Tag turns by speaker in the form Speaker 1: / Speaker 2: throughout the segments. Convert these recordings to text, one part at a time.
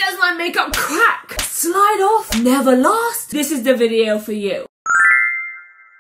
Speaker 1: does my makeup crack, slide off, never last? This is the video for you.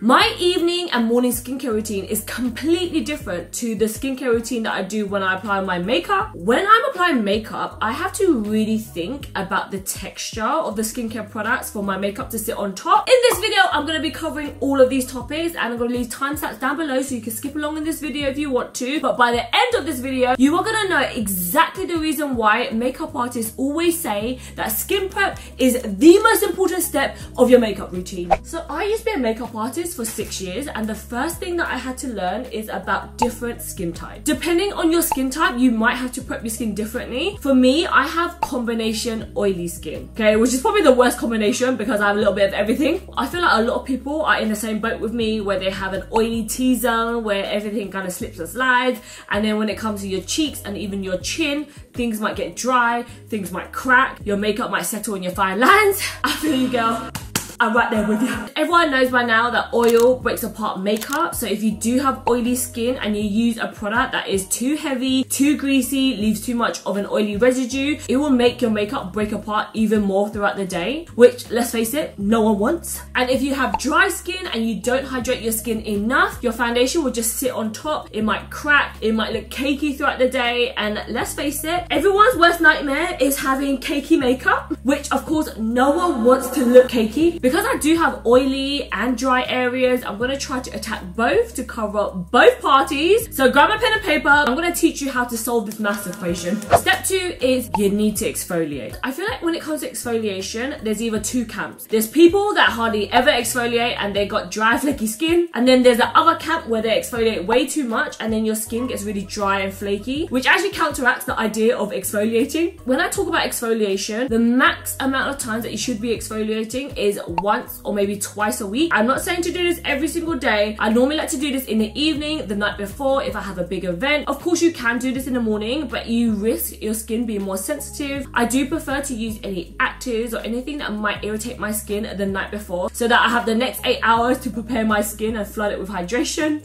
Speaker 1: My evening and morning skincare routine is completely different to the skincare routine that I do when I apply my makeup. When I'm applying makeup, I have to really think about the texture of the skincare products for my makeup to sit on top. In this video, I'm going to be covering all of these topics, and I'm going to leave timestamps down below so you can skip along in this video if you want to. But by the end of this video, you are going to know exactly the reason why makeup artists always say that skin prep is the most important step of your makeup routine. So I used to be a makeup artist for 6 years, and the first thing that I had to learn is about different skin types. Depending on your skin type, you might have to prep your skin differently. For me, I have combination oily skin, okay, which is probably the worst combination because I have a little bit of everything. I feel like a lot of people are in the same boat with me, where they have an oily T-zone where everything kind of slips and slides, and then when it comes to your cheeks and even your chin, things might get dry, things might crack, your makeup might settle in your fine lines. I feel you, girl. I'm right there with you. Everyone knows by now that oil breaks apart makeup. So if you do have oily skin and you use a product that is too heavy, too greasy, leaves too much of an oily residue, it will make your makeup break apart even more throughout the day, which, let's face it, no one wants. And if you have dry skin and you don't hydrate your skin enough, your foundation will just sit on top. It might crack, it might look cakey throughout the day, and let's face it, everyone's worst nightmare is having cakey makeup, which of course no one wants to look cakey. Because I do have oily and dry areas, I'm going to try to attack both to cover both parties. So grab a pen and paper. I'm going to teach you how to solve this math equation. Step 2 is you need to exfoliate. I feel like when it comes to exfoliation, there's either two camps. There's people that hardly ever exfoliate and they got dry, flaky skin. And then there's the other camp where they exfoliate way too much and then your skin gets really dry and flaky, which actually counteracts the idea of exfoliating. When I talk about exfoliation, the max amount of times that you should be exfoliating is once or maybe twice a week. I'm not saying to do this every single day. I normally like to do this in the evening, the night before, if I have a big event. Of course, you can do this in the morning, but you risk your skin being more sensitive. I do prefer to use any actives or anything that might irritate my skin the night before, so that I have the next 8 hours to prepare my skin and flood it with hydration.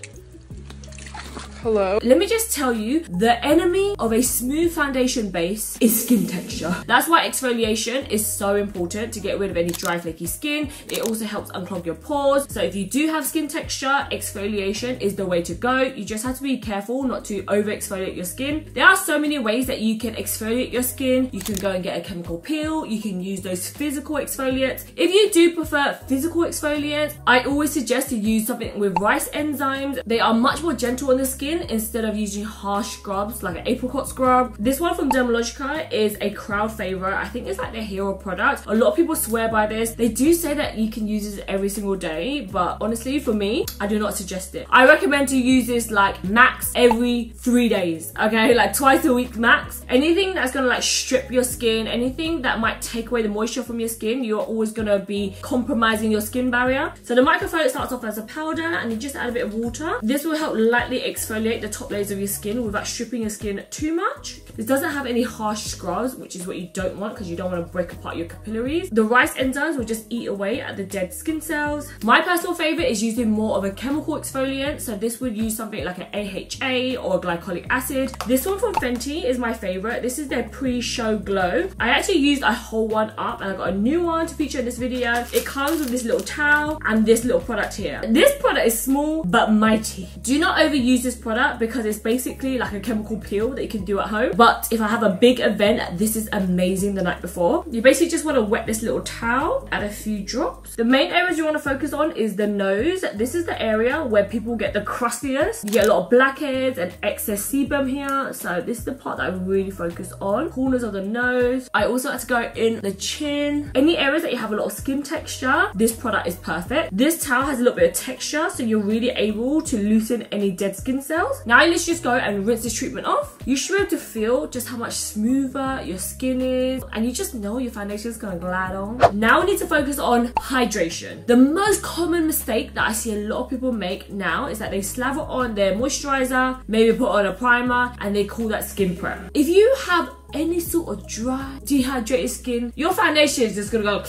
Speaker 2: Hello.
Speaker 1: Let me just tell you, the enemy of a smooth foundation base is skin texture. That's why exfoliation is so important, to get rid of any dry, flaky skin. It also helps unclog your pores. So if you do have skin texture, exfoliation is the way to go. You just have to be careful not to over exfoliate your skin. There are so many ways that you can exfoliate your skin. You can go and get a chemical peel. You can use those physical exfoliants. If you do prefer physical exfoliants, I always suggest to use something with rice enzymes. They are much more gentle on the skin instead of using harsh scrubs like an apricot scrub. This one from Dermalogica is a crowd favorite. I think it's like their hero product. A lot of people swear by this. They do say that you can use this every single day, but honestly for me, I do not suggest it. I recommend to use this like max every 3 days, okay, like twice a week max. Anything that's gonna like strip your skin, anything that might take away the moisture from your skin, you're always gonna be compromising your skin barrier. So the microfoliant starts off as a powder and you just add a bit of water. This will help lightly exfoliate the top layers of your skin without stripping your skin too much. This doesn't have any harsh scrubs, which is what you don't want because you don't want to break apart your capillaries. The rice enzymes will just eat away at the dead skin cells. My personal favorite is using more of a chemical exfoliant, so this would use something like an AHA or a glycolic acid. This one from Fenty is my favorite. This is their pre-show glow. I actually used a whole one up and I got a new one to feature in this video. It comes with this little towel and this little product here. This product is small but mighty. Do not overuse this product because it's basically like a chemical peel that you can do at home. But if I have a big event, this is amazing the night before. You basically just want to wet this little towel, add a few drops. The main areas you want to focus on is the nose. This is the area where people get the crustiest. You get a lot of blackheads and excess sebum here. So this is the part that I really focus on. Corners of the nose. I also like to go in the chin. Any areas that you have a lot of skin texture, this product is perfect. This towel has a little bit of texture, so you're really able to loosen any dead skin cells. Now let's just go and rinse this treatment off. You should be able to feel just how much smoother your skin is, and you just know your foundation is going to glide on. Now we need to focus on hydration. The most common mistake that I see a lot of people make now is that they slather on their moisturizer, maybe put on a primer, and they call that skin prep. If you have any sort of dry, dehydrated skin, your foundation is just going to go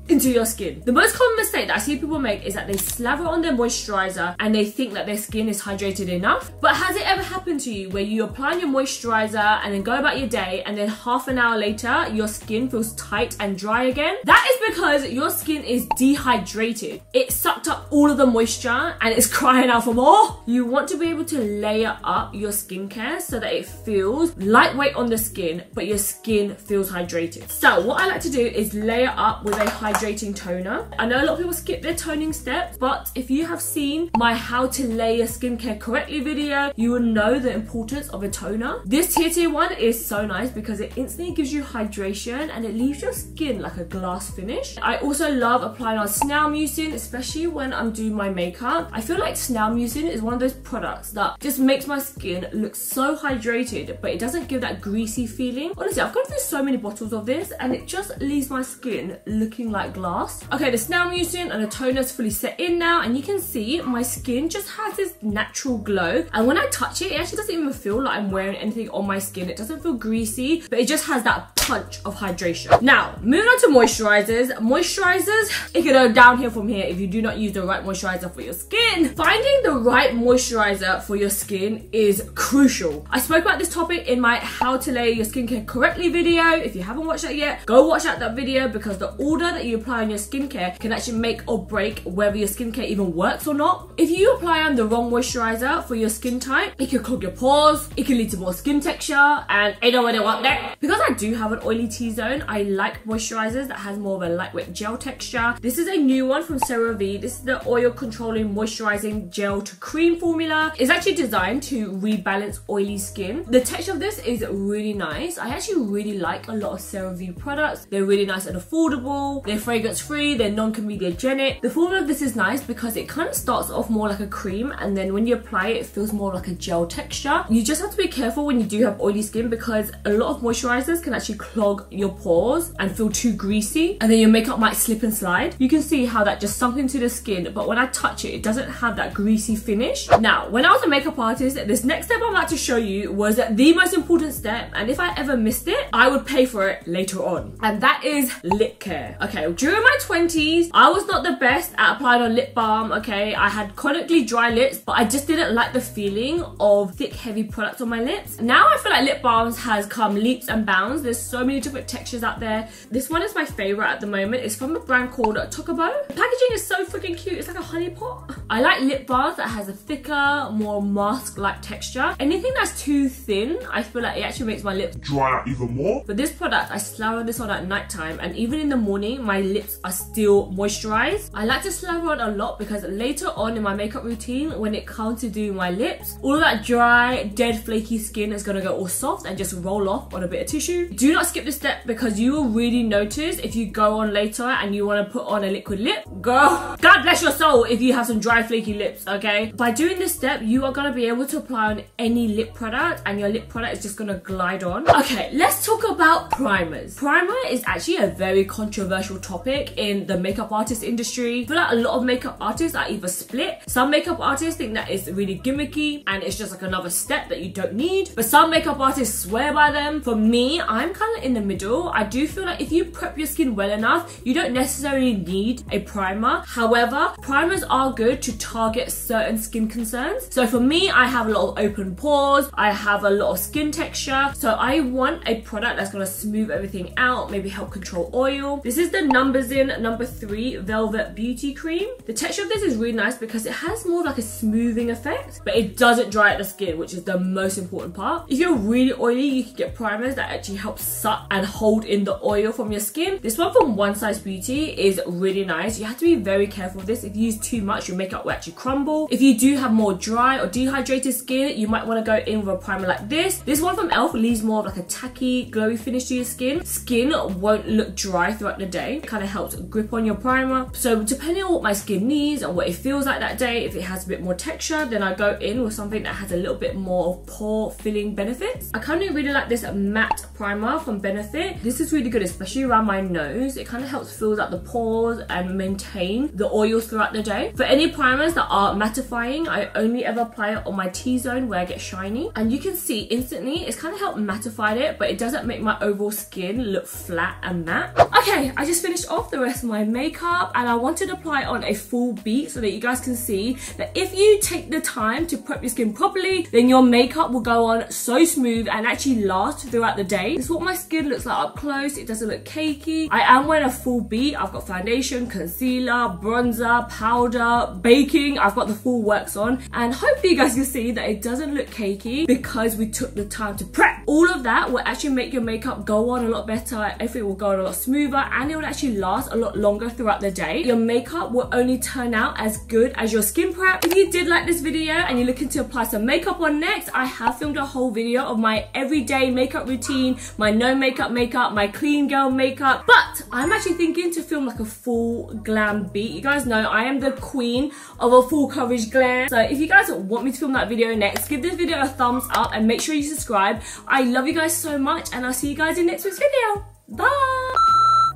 Speaker 1: into your skin. The most common mistake that I see people make is that they slather on their moisturizer and they think that their skin is hydrated enough. But has it ever happened to you where you apply your moisturizer and then go about your day and then half an hour later your skin feels tight and dry again? That is because your skin is dehydrated. It sucked up all of the moisture and it's crying out for more. You want to be able to layer up your skincare so that it feels lightweight on the skin, but your skin feels hydrated. So what I like to do is layer up with a hydrating toner. I know a lot of people skip their toning steps, but if you have seen my how to layer skincare correctly video, you will know the importance of a toner. This tier one is so nice because it instantly gives you hydration and it leaves your skin like a glass finish. I also love applying on Snail Mucin, especially when I'm doing my makeup. I feel like Snail Mucin is one of those products that just makes my skin look so hydrated, but it doesn't give that greasy feeling. Honestly, I've gone through so many bottles of this and it just leaves my skin looking like glass. Okay, the Snail Mucin and the toner is fully set in now, and you can see my skin just has this natural glow, and when I touch it, it actually doesn't even feel like I'm wearing anything on my skin. It doesn't feel greasy, but it just has that punch of hydration. Now, moving on to moisturizers. Moisturizers, it can go downhill from here if you do not use the right moisturizer for your skin. Finding the right moisturizer for your skin is crucial. I spoke about this topic in my how to layer your skincare correctly video. If you haven't watched that yet, go watch that video, because the order that you apply on your skincare can actually make or break whether your skincare even works or not. If you apply on the wrong moisturizer for your skin type, it can clog your pores, it can lead to more skin texture, and I don't really want that. Because I do have an oily T-zone, I like moisturizers that has more of a lightweight gel texture. This is a new one from CeraVe. This is the oil controlling moisturizing gel to cream formula. It's actually designed to rebalance oily skin. The texture of this is really nice. I actually really like a lot of CeraVe products. They're really nice and affordable. They're fragrance free. They're non-comedogenic. The formula of this is nice because it kind of starts off more like a cream, and then when you apply it, it feels more like a gel texture. You just have to be careful when you do have oily skin, because a lot of moisturizers can actually clog your pores and feel too greasy, and then your makeup might slip and slide. You can see how that just sunk into the skin, but when I touch it, it doesn't have that greasy finish. Now, when I was a makeup artist, this next step I'm about to show you was the most important step, and if I ever missed it, I would pay for it later on, and that is lip care. Okay, during my 20s, I was not the best at applying on lip balm. Okay, I had chronically dry lips, but I just didn't like the feeling of thick, heavy products on my lips. Now I feel like lip balms has come leaps and bounds. There's so many different textures out there. This one is my favorite at the moment. It's from a brand called Tocabo. The packaging is so freaking cute. It's like a honey pot. I like lip balms that has a thicker, more mask-like texture. Anything that's too thin, I feel like it actually makes my lips dry out even more. But this product, I slather this on at night time, and even in the morning, my lips are still moisturized. I like to slather on a lot because later on in my makeup routine, when it comes to doing my lips, all of that dry, dead, flaky skin is gonna go all soft and just roll off on a bit of tissue. Do not skip this step, because you will really notice if you go on later and you want to put on a liquid lip. Girl, God bless your soul if you have some dry, flaky lips, okay? By doing this step, you are gonna be able to apply on any lip product, and your lip product is just gonna glide on. Okay, let's talk about primers. Primer is actually a very controversial topic in the makeup artist industry. I feel like a lot of makeup artists are either split. Some makeup artists think that it's really gimmicky and it's just like another step that you don't need, but some makeup artists swear by them. For me, I'm kind of in the middle. I do feel like if you prep your skin well enough, you don't necessarily need a primer. However, primers are good to target certain skin concerns. So for me, I have a lot of open pores, I have a lot of skin texture, so I want a product that's gonna smooth everything out, maybe help control oil. This is the Numbuzin No. 3 Velvet Beauty Cream. The texture of this is really nice because it has more like a smoothing effect, but it doesn't dry out the skin, which is the most important part. If you're really oily, you can get primers that actually help suck and hold in the oil from your skin. This one from One Size Beauty is really nice. You have to be very careful with this. If you use too much, your makeup will actually crumble. If you do have more dry or dehydrated skin, you might want to go in with a primer like this. This one from e.l.f. leaves more of like a tacky, glowy finish to your skin. Skin won't look dry throughout the day. It kind of helps grip on your primer. So depending on what my skin needs and what it feels like that day, if it has a bit more texture, then I go in with something that has a little bit more pore filling benefits. I kind of really like this matte primer from Benefit. This is really good, especially around my nose. It kind of helps fill out the pores and maintain the oils throughout the day. For any primers that are mattifying, I only ever apply it on my T-zone where I get shiny. And you can see instantly, it's kind of helped mattify it, but it doesn't make my overall skin look flat and matte. Okay, I just finished off the rest of my makeup and I wanted to apply on a full beat so that you guys can see that if you take the time to prep your skin properly, then your makeup will go on so smooth and actually last throughout the day. This is what my skin looks like up close. It doesn't look cakey. I am wearing a full beat. I've got foundation, concealer, bronzer, powder, baking. I've got the full works on, and hopefully you guys can see that it doesn't look cakey because we took the time to prep. All of that will actually make your makeup go on a lot better. Everything will go on a lot smoother and it will actually last a lot longer throughout the day. Your makeup will only turn out as good as your skin prep. If you did like this video and you're looking to apply some makeup on next, I have filmed a whole video of my everyday makeup routine, my no makeup, my clean girl makeup, but I'm actually thinking to film like a full glam beat. You guys know I am the queen of a full coverage glam, so if you guys want me to film that video next, give this video a thumbs up and make sure you subscribe. I love you guys so much and I'll see you guys in next week's video. Bye.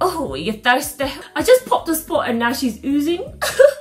Speaker 1: Oh, you're thirsty. I just popped a spot and now she's oozing.